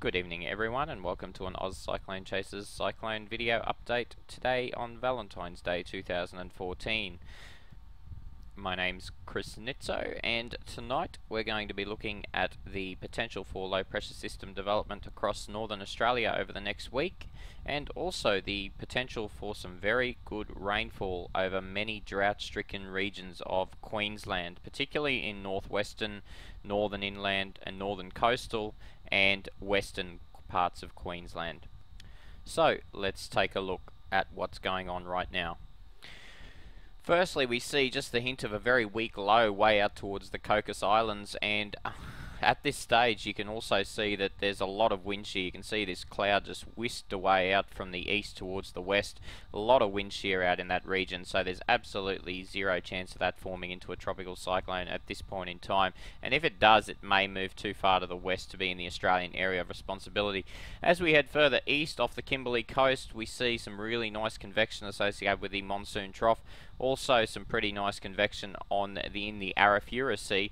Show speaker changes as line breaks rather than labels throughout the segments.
Good evening everyone and welcome to an Oz Cyclone Chasers Cyclone video update today on Valentine's Day 2014. My name's Chris Nitzo and tonight we're going to be looking at the potential for low pressure system development across northern Australia over the next week, and also the potential for some very good rainfall over many drought-stricken regions of Queensland, particularly in northwestern, northern inland and northern coastal and western parts of Queensland. So let's take a look at what's going on right now. Firstly, we see just the hint of a very weak low way out towards the Cocos Islands, and at this stage you can also see that there's a lot of wind shear. You can see this cloud just whisked away out from the east towards the west. A lot of wind shear out in that region, so there's absolutely zero chance of that forming into a tropical cyclone at this point in time, and if it does, it may move too far to the west to be in the Australian area of responsibility. As we head further east off the Kimberley coast, we see some really nice convection associated with the monsoon trough. Also some pretty nice convection in the Arafura Sea.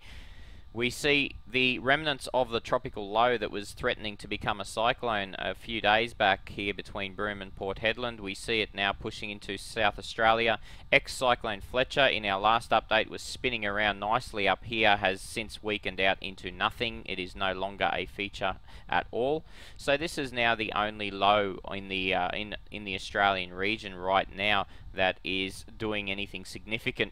We see the remnants of the tropical low that was threatening to become a cyclone a few days back here between Broome and Port Hedland. We see it now pushing into South Australia. Ex-cyclone Fletcher in our last update was spinning around nicely up here, has since weakened out into nothing. It is no longer a feature at all. So this is now the only low in the Australian region right now that is doing anything significant.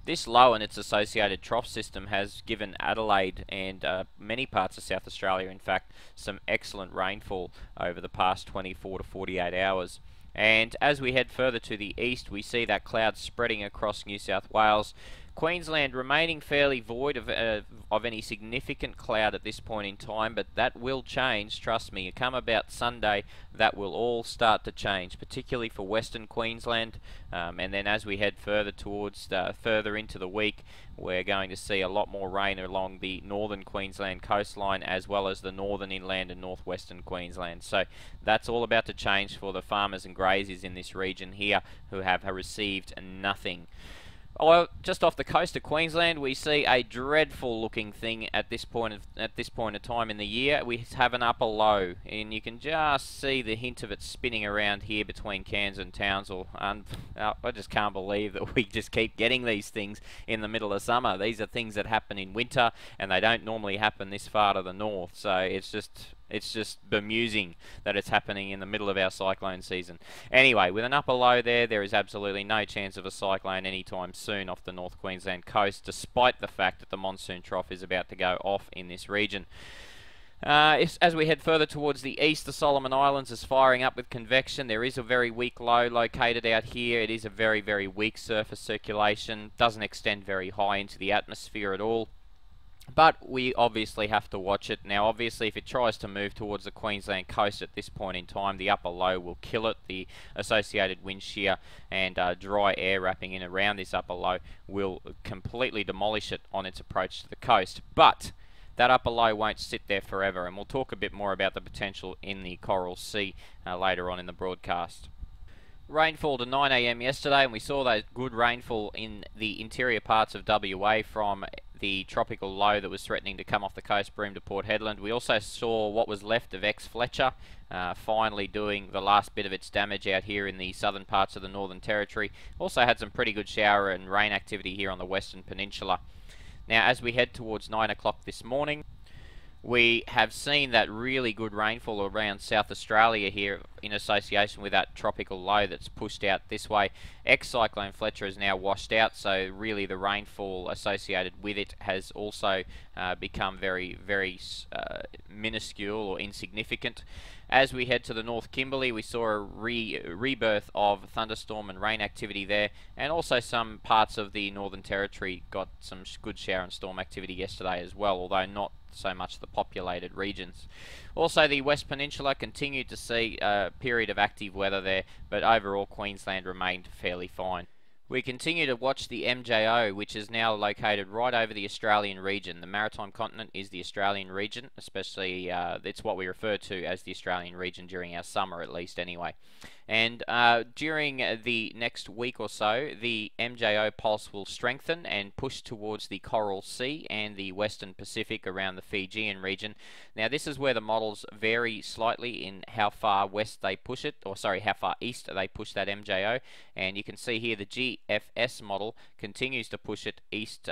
This low and its associated trough system has given Adelaide and many parts of South Australia, in fact, some excellent rainfall over the past 24 to 48 hours. And as we head further to the east, we see that cloud spreading across New South Wales. Queensland remaining fairly void of any significant cloud at this point in time, but that will change, trust me. Come about Sunday, that will all start to change, particularly for Western Queensland, and then as we head further towards further into the week, we're going to see a lot more rain along the northern Queensland coastline, as well as the northern inland and northwestern Queensland. So that's all about to change for the farmers and graziers in this region here who have received nothing. Well, just off the coast of Queensland, we see a dreadful looking thing at this point of time in the year. We have an upper low, and you can just see the hint of it spinning around here between Cairns and Townsville. And I just can't believe that we just keep getting these things in the middle of summer. These are things that happen in winter, and they don't normally happen this far to the north. So it's just bemusing that it's happening in the middle of our cyclone season. Anyway, with an upper low there is absolutely no chance of a cyclone anytime soon off the North Queensland coast, despite the fact that the monsoon trough is about to go off in this region. As we head further towards the east, the Solomon Islands is firing up with convection. There is a very weak low located out here. It is a very, very weak surface circulation. Doesn't extend very high into the atmosphere at all. But we obviously have to watch it. Now obviously if it tries to move towards the Queensland coast at this point in time, the upper low will kill it. The associated wind shear and dry air wrapping in around this upper low will completely demolish it on its approach to the coast. But that upper low won't sit there forever, and we'll talk a bit more about the potential in the Coral Sea later on in the broadcast. Rainfall to 9 AM yesterday, and we saw that good rainfall in the interior parts of WA from the tropical low that was threatening to come off the coast, Broome to Port Hedland. We also saw what was left of ex-Fletcher finally doing the last bit of its damage out here in the southern parts of the Northern Territory. Also had some pretty good shower and rain activity here on the Western Peninsula. Now as we head towards 9 o'clock this morning, we have seen that really good rainfall around South Australia here in association with that tropical low that's pushed out this way. Ex-cyclone Fletcher is now washed out, so really the rainfall associated with it has also become very, very minuscule or insignificant. As we head to the North Kimberley, we saw a rebirth of thunderstorm and rain activity there, and also some parts of the Northern Territory got some good shower and storm activity yesterday as well, although not so much the populated regions. Also the West Peninsula continued to see a period of active weather there, but overall Queensland remained fairly fine. We continue to watch the MJO, which is now located right over the Australian region. The maritime continent is the Australian region, especially it's what we refer to as the Australian region during our summer, at least anyway. And during the next week or so, the MJO pulse will strengthen and push towards the Coral Sea and the Western Pacific around the Fijian region. Now, this is where the models vary slightly in how far west they push it, or sorry, how far east they push that MJO. And you can see here the GFS model continues to push it east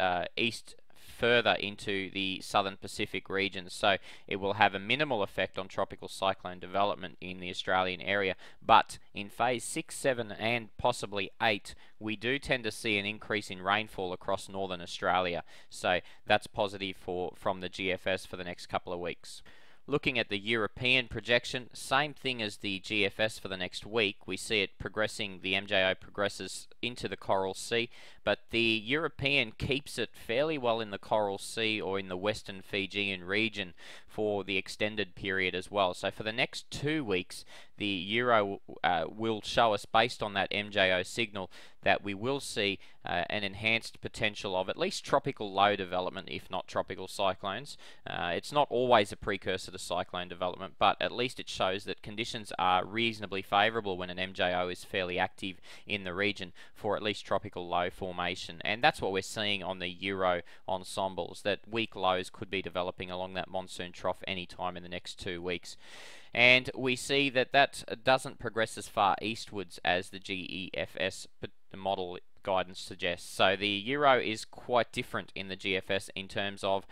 further into the southern Pacific region, so it will have a minimal effect on tropical cyclone development in the Australian area. But in phase 6, 7 and possibly 8, we do tend to see an increase in rainfall across northern Australia, so that's positive from the GFS for the next couple of weeks. Looking at the European projection, same thing as the GFS for the next week. We see it progressing, the MJO progresses into the Coral Sea, but the European keeps it fairly well in the Coral Sea or in the western Fijian region for the extended period as well. So for the next 2 weeks, the Euro will show us, based on that MJO signal, that we will see an enhanced potential of at least tropical low development, if not tropical cyclones. It's not always a precursor to cyclone development, but at least it shows that conditions are reasonably favourable when an MJO is fairly active in the region for at least tropical low formation. And that's what we're seeing on the Euro ensembles, that weak lows could be developing along that monsoon trough any time in the next 2 weeks. And we see that that doesn't progress as far eastwards as the GEFS model guidance suggests. So the Euro is quite different in the GFS in terms of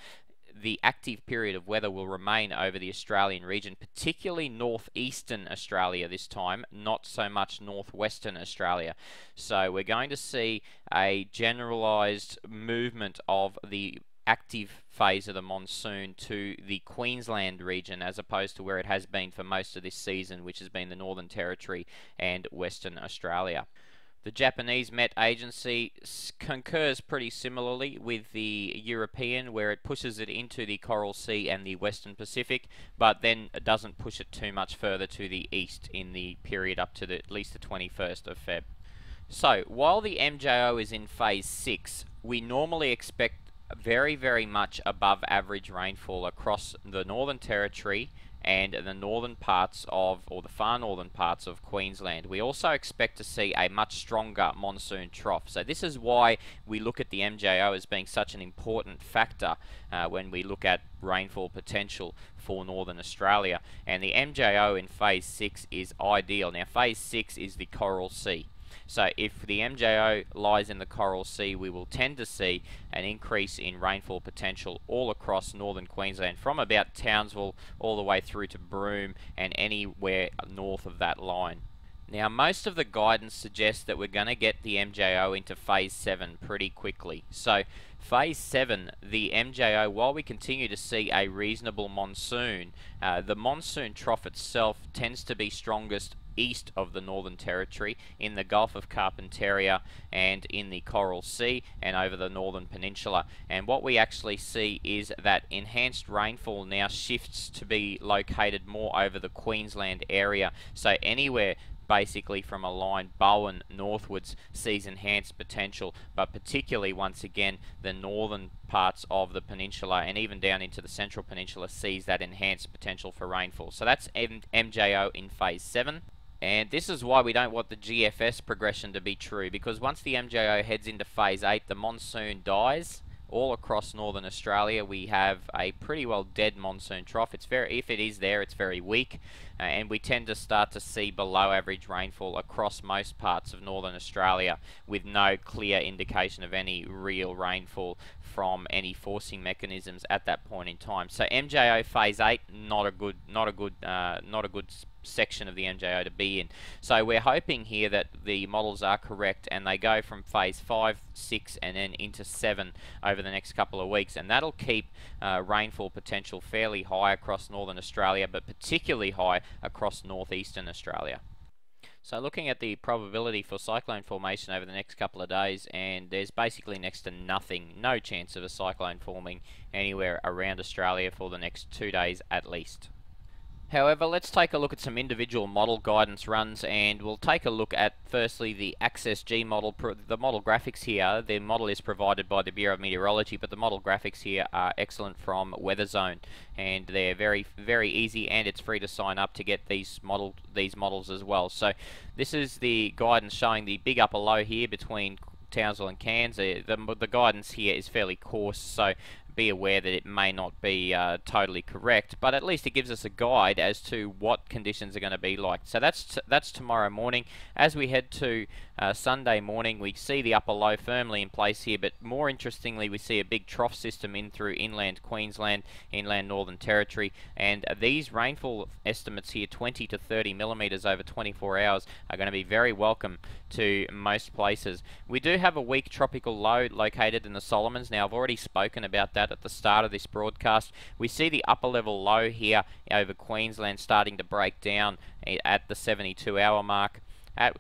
the active period of weather will remain over the Australian region, particularly northeastern Australia this time, not so much northwestern Australia. So we're going to see a generalised movement of the active phase of the monsoon to the Queensland region, as opposed to where it has been for most of this season, which has been the Northern Territory and Western Australia. The Japanese Met Agency concurs pretty similarly with the European, where it pushes it into the Coral Sea and the Western Pacific, but then it doesn't push it too much further to the east in the period up to at least the 21st of Feb. So, while the MJO is in phase 6, we normally expect very, very much above average rainfall across the Northern Territory and the northern parts of, or the far northern parts of Queensland. We also expect to see a much stronger monsoon trough. So this is why we look at the MJO as being such an important factor when we look at rainfall potential for northern Australia. And the MJO in phase 6 is ideal. Now phase 6 is the Coral Sea. So if the MJO lies in the Coral Sea, we will tend to see an increase in rainfall potential all across northern Queensland, from about Townsville all the way through to Broome and anywhere north of that line. Now, most of the guidance suggests that we're going to get the MJO into phase 7 pretty quickly. So phase 7, the MJO, while we continue to see a reasonable monsoon, the monsoon trough itself tends to be strongest east of the Northern Territory, in the Gulf of Carpentaria and in the Coral Sea and over the Northern Peninsula. And what we actually see is that enhanced rainfall now shifts to be located more over the Queensland area. So anywhere basically from a line Bowen northwards sees enhanced potential, but particularly once again the northern parts of the peninsula and even down into the central peninsula sees that enhanced potential for rainfall. So that's MJO in phase 7. And this is why we don't want the GFS progression to be true, because once the MJO heads into phase 8, the monsoon dies. All across northern Australia we have a pretty well dead monsoon trough. If it is there, it's very weak, and we tend to start to see below average rainfall across most parts of northern Australia, with no clear indication of any real rainfall from any forcing mechanisms at that point in time. So MJO phase 8, not a good section of the MJO to be in. So we're hoping here that the models are correct and they go from phase 5, 6 and then into 7 over the next couple of weeks, and that'll keep rainfall potential fairly high across northern Australia, but particularly high across northeastern Australia. So looking at the probability for cyclone formation over the next couple of days, and there's basically next to nothing, no chance of a cyclone forming anywhere around Australia for the next 2 days at least. However, let's take a look at some individual model guidance runs, and we'll take a look at firstly the Access G model. The model graphics here, the model is provided by the Bureau of Meteorology, but the model graphics here are excellent from Weather Zone, and they're very easy, and it's free to sign up to get these models as well. So this is the guidance showing the big upper low here between Townsville and Cairns. The guidance here is fairly coarse, so be aware that it may not be totally correct, but at least it gives us a guide as to what conditions are going to be like. So that's tomorrow morning. As we head to Sunday morning, we see the upper low firmly in place here, but more interestingly, we see a big trough system in through inland Queensland, inland Northern Territory, and these rainfall estimates here, 20 to 30 millimetres over 24 hours, are going to be very welcome to most places. We do have a weak tropical low located in the Solomons. Now, I've already spoken about that at the start of this broadcast. We see the upper level low here over Queensland starting to break down at the 72-hour mark.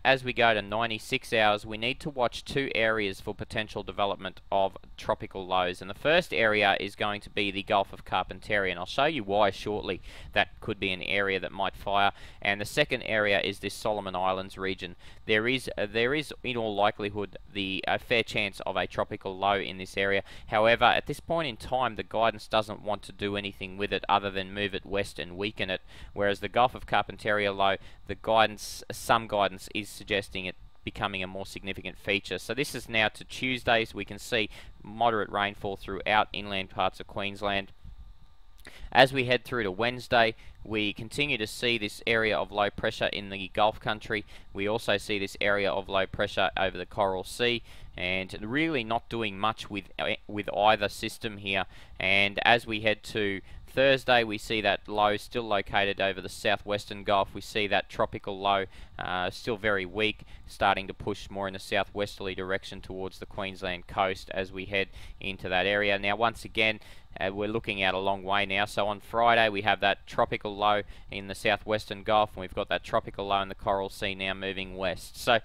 As we go to 96 hours, we need to watch two areas for potential development of tropical lows. And the first area is going to be the Gulf of Carpentaria, and I'll show you why shortly. That could be an area that might fire. And the second area is this Solomon Islands region. There is in all likelihood a fair chance of a tropical low in this area. However, at this point in time, the guidance doesn't want to do anything with it other than move it west and weaken it. Whereas the Gulf of Carpentaria low, some guidance is suggesting it becoming a more significant feature. So this is now to Tuesday, so we can see moderate rainfall throughout inland parts of Queensland. As we head through to Wednesday, we continue to see this area of low pressure in the Gulf country. We also see this area of low pressure over the Coral Sea, and really not doing much with either system here. And as we head to Thursday, we see that low still located over the southwestern Gulf. We see that tropical low still very weak, starting to push more in a southwesterly direction towards the Queensland coast as we head into that area. Now, once again, we're looking out a long way now. So on Friday, we have that tropical low in the southwestern Gulf, and we've got that tropical low in the Coral Sea now moving west. So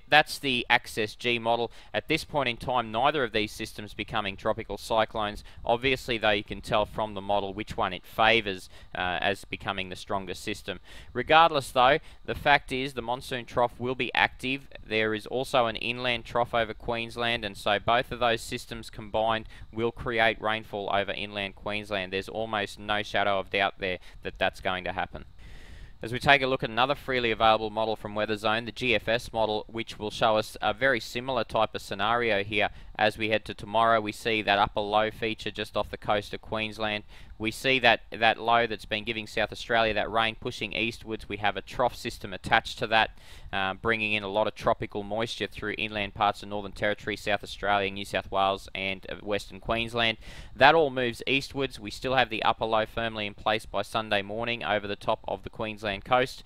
that's the Access G model. At this point in time, neither of these systems becoming tropical cyclones. Obviously, though, you can tell from the model which one it favours as becoming the stronger system. Regardless, though, the fact is the monsoon trough will be active. There is also an inland trough over Queensland, and so both of those systems combined will create rainfall over inland Queensland. There's almost no shadow of doubt there that that's going to happen. As we take a look at another freely available model from Weather Zone, the GFS model, which will show us a very similar type of scenario here. As we head to tomorrow, we see that upper low feature just off the coast of Queensland. We see that low that's been giving South Australia that rain pushing eastwards. We have a trough system attached to that, bringing in a lot of tropical moisture through inland parts of Northern Territory, South Australia, New South Wales and Western Queensland. That all moves eastwards. We still have the upper low firmly in place by Sunday morning over the top of the Queensland coast.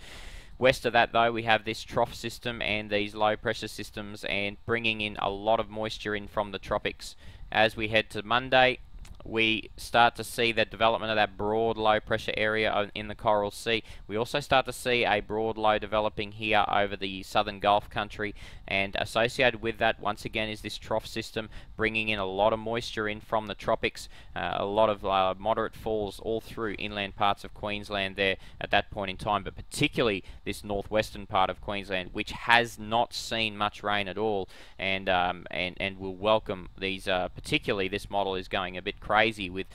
West of that, though, we have this trough system and these low pressure systems, and bringing in a lot of moisture in from the tropics. As we head to Monday, we start to see the development of that broad low pressure area in the Coral Sea. We also start to see a broad low developing here over the southern Gulf country, and associated with that once again is this trough system bringing in a lot of moisture in from the tropics, a lot of moderate falls all through inland parts of Queensland there at that point in time, but particularly this northwestern part of Queensland, which has not seen much rain at all, and will welcome these, particularly this model is going a bit crazy with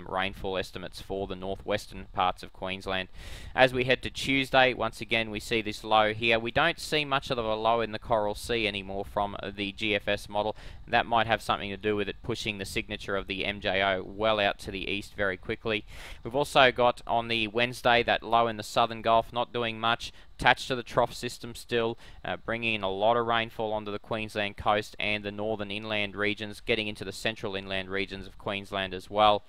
rainfall estimates for the northwestern parts of Queensland. As we head to Tuesday, once again we see this low here. We don't see much of a low in the Coral Sea anymore from the GFS model. That might have something to do with it pushing the signature of the MJO well out to the east very quickly. We've also got on the Wednesday that low in the southern Gulf, not doing much, attached to the trough system still, bringing in a lot of rainfall onto the Queensland coast and the northern inland regions, getting into the central inland regions of Queensland as well.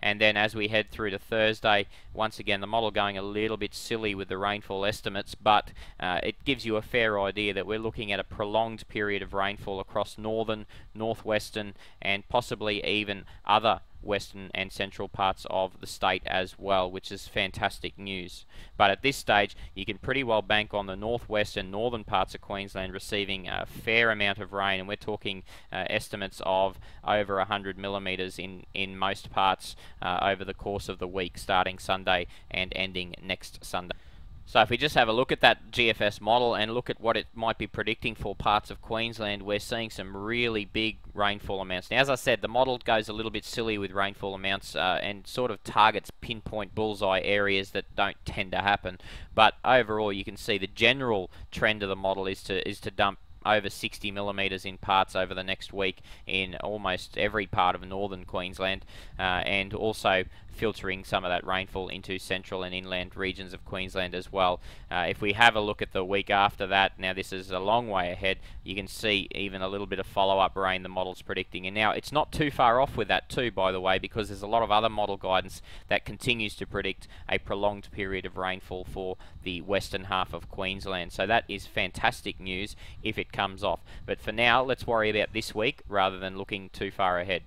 And then as we head through to Thursday, once again the model going a little bit silly with the rainfall estimates, but it gives you a fair idea that we're looking at a prolonged period of rainfall across northern, northwestern and possibly even other western and central parts of the state as well, which is fantastic news. But at this stage, you can pretty well bank on the northwest and northern parts of Queensland receiving a fair amount of rain, and we're talking estimates of over 100 millimetres in most parts over the course of the week, starting Sunday and ending next Sunday. So if we just have a look at that GFS model and look at what it might be predicting for parts of Queensland, we're seeing some really big rainfall amounts. Now, as I said, the model goes a little bit silly with rainfall amounts and sort of targets pinpoint bullseye areas that don't tend to happen. But overall, you can see the general trend of the model is to dump over 60 millimetres in parts over the next week in almost every part of northern Queensland, and also filtering some of that rainfall into central and inland regions of Queensland as well. If we have a look at the week after that, now this is a long way ahead, you can see even a little bit of follow-up rain the model's predicting. And now it's not too far off with that too, by the way, because there's a lot of other model guidance that continues to predict a prolonged period of rainfall for the western half of Queensland. So that is fantastic news if it comes off. But for now, let's worry about this week rather than looking too far ahead.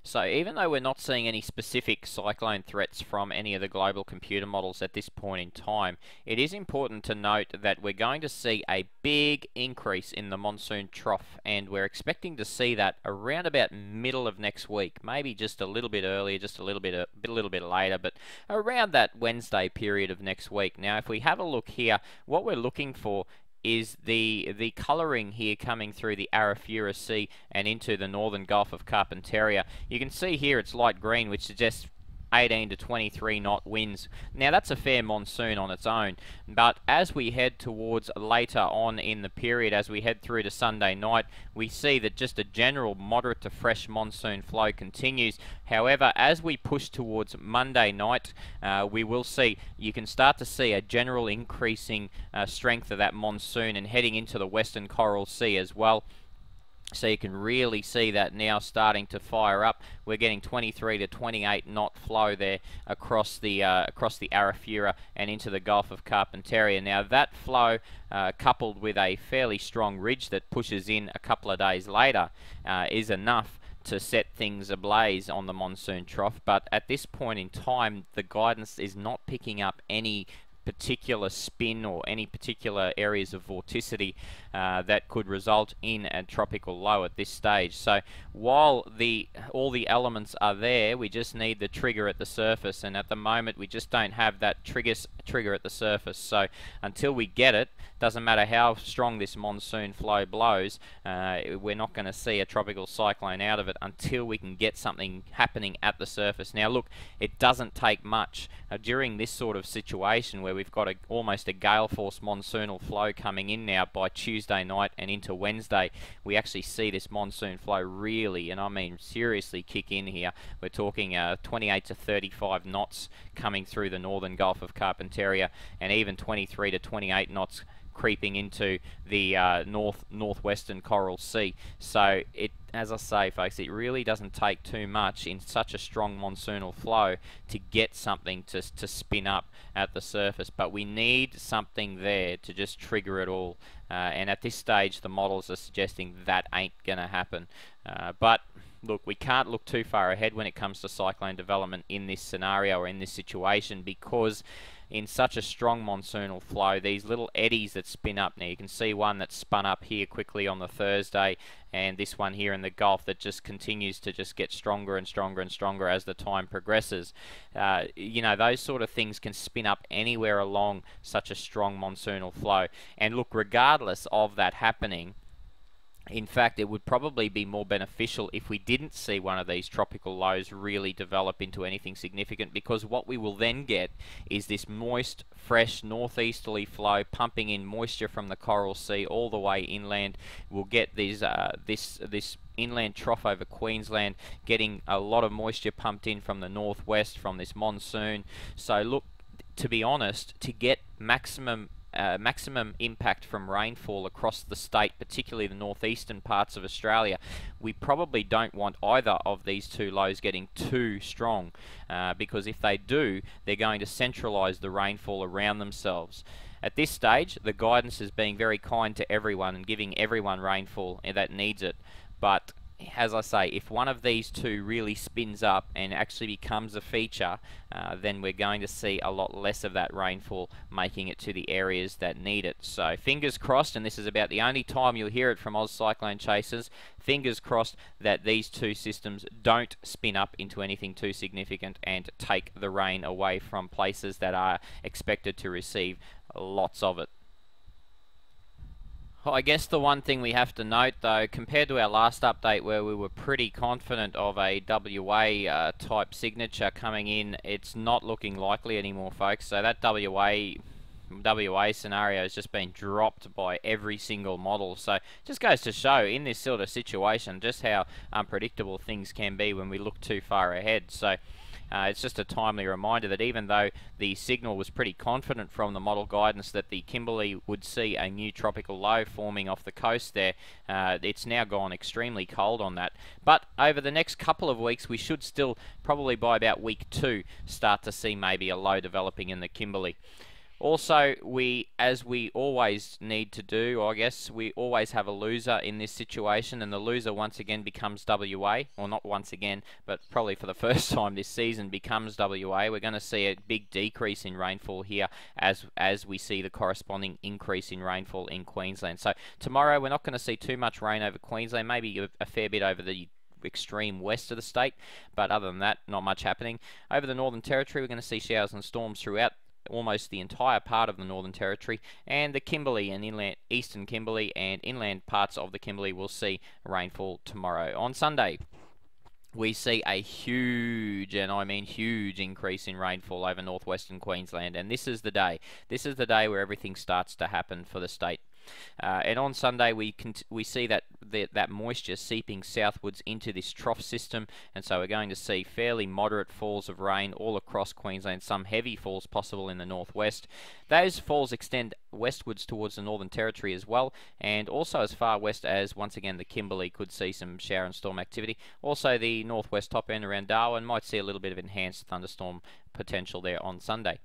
So even though we're not seeing any specific cyclone threats from any of the global computer models at this point in time, it is important to note that we're going to see a big increase in the monsoon trough, and we're expecting to see that around about middle of next week, maybe just a little bit earlier, just a little bit later, but around that Wednesday period of next week. Now, if we have a look here, what we're looking for is the colouring here coming through the Arafura Sea and into the northern Gulf of Carpentaria. You can see here it's light green, which suggests 18 to 23 knot winds. Now that's a fair monsoon on its own, but as we head towards later on in the period, as we head through to Sunday night, we see that just a general moderate to fresh monsoon flow continues. However, as we push towards Monday night, we will see, you can start to see a general increasing strength of that monsoon and heading into the western Coral Sea as well. So you can really see that now starting to fire up. We're getting 23 to 28 knot flow there across the Arafura and into the Gulf of Carpentaria. Now that flow, coupled with a fairly strong ridge that pushes in a couple of days later, is enough to set things ablaze on the monsoon trough. But at this point in time, the guidance is not picking up any particular spin or any particular areas of vorticity that could result in a tropical low at this stage. So while all the elements are there, we just need the trigger at the surface, and at the moment we just don't have that trigger at the surface. So until we get it, doesn't matter how strong this monsoon flow blows, we're not going to see a tropical cyclone out of it until we can get something happening at the surface. Now look, it doesn't take much during this sort of situation where we've got almost a gale force monsoonal flow coming in now by Tuesday night and into Wednesday. We actually see this monsoon flow really, and I mean seriously, kick in here. We're talking 28 to 35 knots coming through the northern Gulf of Carpentaria, and even 23 to 28 knots creeping into the northwestern Coral Sea. So it, as I say, folks, it really doesn't take too much in such a strong monsoonal flow to get something to spin up at the surface, but we need something there to just trigger it all. And at this stage, the models are suggesting that ain't gonna happen. But look, we can't look too far ahead when it comes to cyclone development in this scenario or in this situation, because in such a strong monsoonal flow, these little eddies that spin up, now you can see one that spun up here quickly on the Thursday, and this one here in the Gulf that just continues to just get stronger and stronger and stronger as the time progresses. You know, those sort of things can spin up anywhere along such a strong monsoonal flow. And look, regardless of that happening, in fact, it would probably be more beneficial if we didn't see one of these tropical lows really develop into anything significant, because what we will then get is this moist, fresh, northeasterly flow pumping in moisture from the Coral Sea all the way inland. We'll get these this inland trough over Queensland getting a lot of moisture pumped in from the northwest from this monsoon. So look, to be honest, to get maximum impact from rainfall across the state, particularly the northeastern parts of Australia, we probably don't want either of these two lows getting too strong, because if they do, they're going to centralise the rainfall around themselves. At this stage, the guidance is being very kind to everyone and giving everyone rainfall that needs it, but as I say, if one of these two really spins up and actually becomes a feature, then we're going to see a lot less of that rainfall making it to the areas that need it. So fingers crossed, and this is about the only time you'll hear it from Oz Cyclone chasers, fingers crossed that these two systems don't spin up into anything too significant and take the rain away from places that are expected to receive lots of it. I guess the one thing we have to note, though, compared to our last update where we were pretty confident of a WA type signature coming in, it's not looking likely anymore, folks. So that WA scenario has just been dropped by every single model. So it just goes to show in this sort of situation just how unpredictable things can be when we look too far ahead. So it's just a timely reminder that even though the signal was pretty confident from the model guidance that the Kimberley would see a new tropical low forming off the coast there, it's now gone extremely cold on that. But over the next couple of weeks, we should still, probably by about week 2, start to see maybe a low developing in the Kimberley. Also, as we always need to do, or I guess we always have a loser in this situation, and the loser once again becomes WA, or not once again, but probably for the first time this season becomes WA. We're going to see a big decrease in rainfall here as we see the corresponding increase in rainfall in Queensland. So tomorrow we're not going to see too much rain over Queensland, maybe a fair bit over the extreme west of the state, but other than that, not much happening. Over the Northern Territory, we're going to see showers and storms throughout almost the entire part of the Northern Territory, and the Kimberley and inland, eastern Kimberley and inland parts of the Kimberley will see rainfall tomorrow. On Sunday, we see a huge, and I mean huge, increase in rainfall over northwestern Queensland, and this is the day. This is the day where everything starts to happen for the state. And on Sunday we see that moisture seeping southwards into this trough system, and so we're going to see fairly moderate falls of rain all across Queensland, some heavy falls possible in the northwest. Those falls extend westwards towards the Northern Territory as well, and also as far west as, once again, the Kimberley could see some shower and storm activity. Also the northwest top end around Darwin might see a little bit of enhanced thunderstorm potential there on Sunday.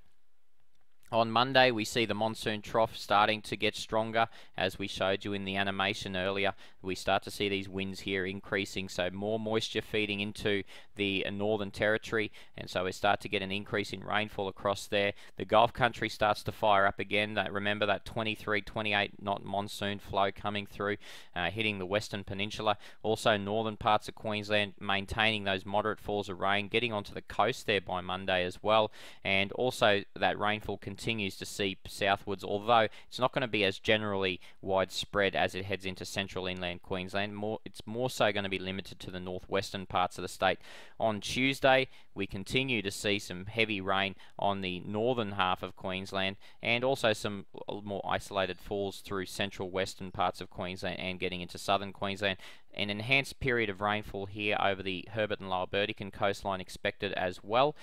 On Monday, we see the monsoon trough starting to get stronger, as we showed you in the animation earlier. We start to see these winds here increasing, so more moisture feeding into the Northern Territory, and so we start to get an increase in rainfall across there. The Gulf country starts to fire up again. Remember that 23, 28 knot monsoon flow coming through, hitting the Western Peninsula. Also, northern parts of Queensland maintaining those moderate falls of rain, getting onto the coast there by Monday as well, and also that rainfall continues to seep southwards, although it's not going to be as generally widespread as it heads into central inland Queensland. It's more so going to be limited to the northwestern parts of the state. On Tuesday, we continue to see some heavy rain on the northern half of Queensland, and also some more isolated falls through central western parts of Queensland and getting into southern Queensland. An enhanced period of rainfall here over the Herbert and Lower Burdekin coastline expected as well.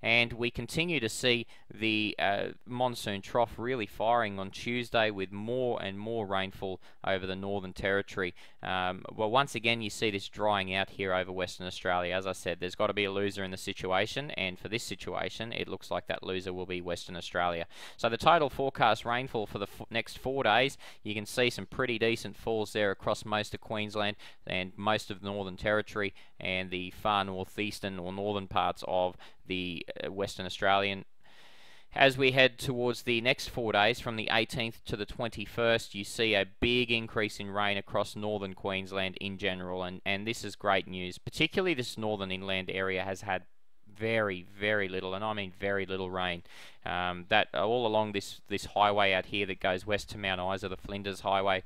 And we continue to see the monsoon trough really firing on Tuesday, with more and more rainfall over the Northern Territory. Well, once again, you see this drying out here over Western Australia. As I said, there's got to be a loser in the situation, and for this situation, it looks like that loser will be Western Australia. So the total forecast rainfall for the next 4 days, you can see some pretty decent falls there across most of Queensland and most of the Northern Territory and the far northeastern or northern parts of the Western Australian. As we head towards the next 4 days, from the 18th to the 21st, you see a big increase in rain across northern Queensland in general, and this is great news. Particularly this northern inland area has had very, very little, and I mean very little rain. That all along this highway out here that goes west to Mount Isa, the Flinders Highway,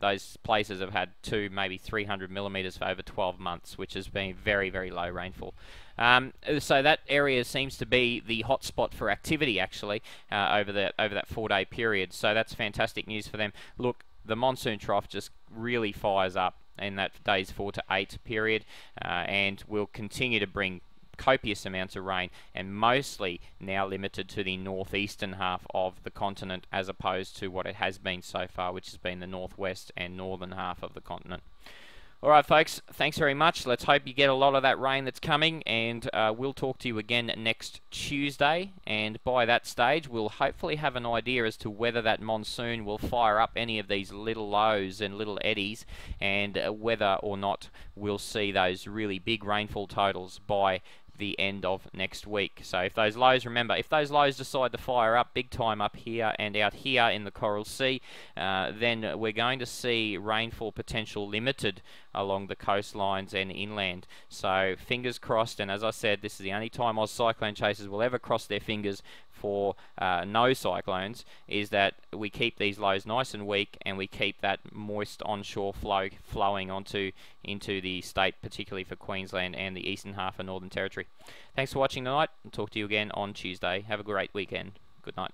those places have had 2, maybe 300 millimetres for over 12 months, which has been very, very low rainfall. So that area seems to be the hotspot for activity, actually, over that 4-day period. So that's fantastic news for them. Look, the monsoon trough just really fires up in that days 4 to 8 period, and will continue to bring copious amounts of rain, and mostly now limited to the northeastern half of the continent, as opposed to what it has been so far, which has been the northwest and northern half of the continent. Alright folks, thanks very much. Let's hope you get a lot of that rain that's coming, and we'll talk to you again next Tuesday, and by that stage we'll hopefully have an idea as to whether that monsoon will fire up any of these little lows and little eddies, and whether or not we'll see those really big rainfall totals by the end of next week. So if those lows, remember, if those lows decide to fire up big time up here and out here in the Coral Sea, then we're going to see rainfall potential limited along the coastlines and inland. So fingers crossed, and as I said, this is the only time Oz cyclone chasers will ever cross their fingers for no cyclones, is that we keep these lows nice and weak, and we keep that moist onshore flow flowing into the state, particularly for Queensland and the eastern half of Northern Territory. Thanks for watching tonight. I'll talk to you again on Tuesday. Have a great weekend. Good night.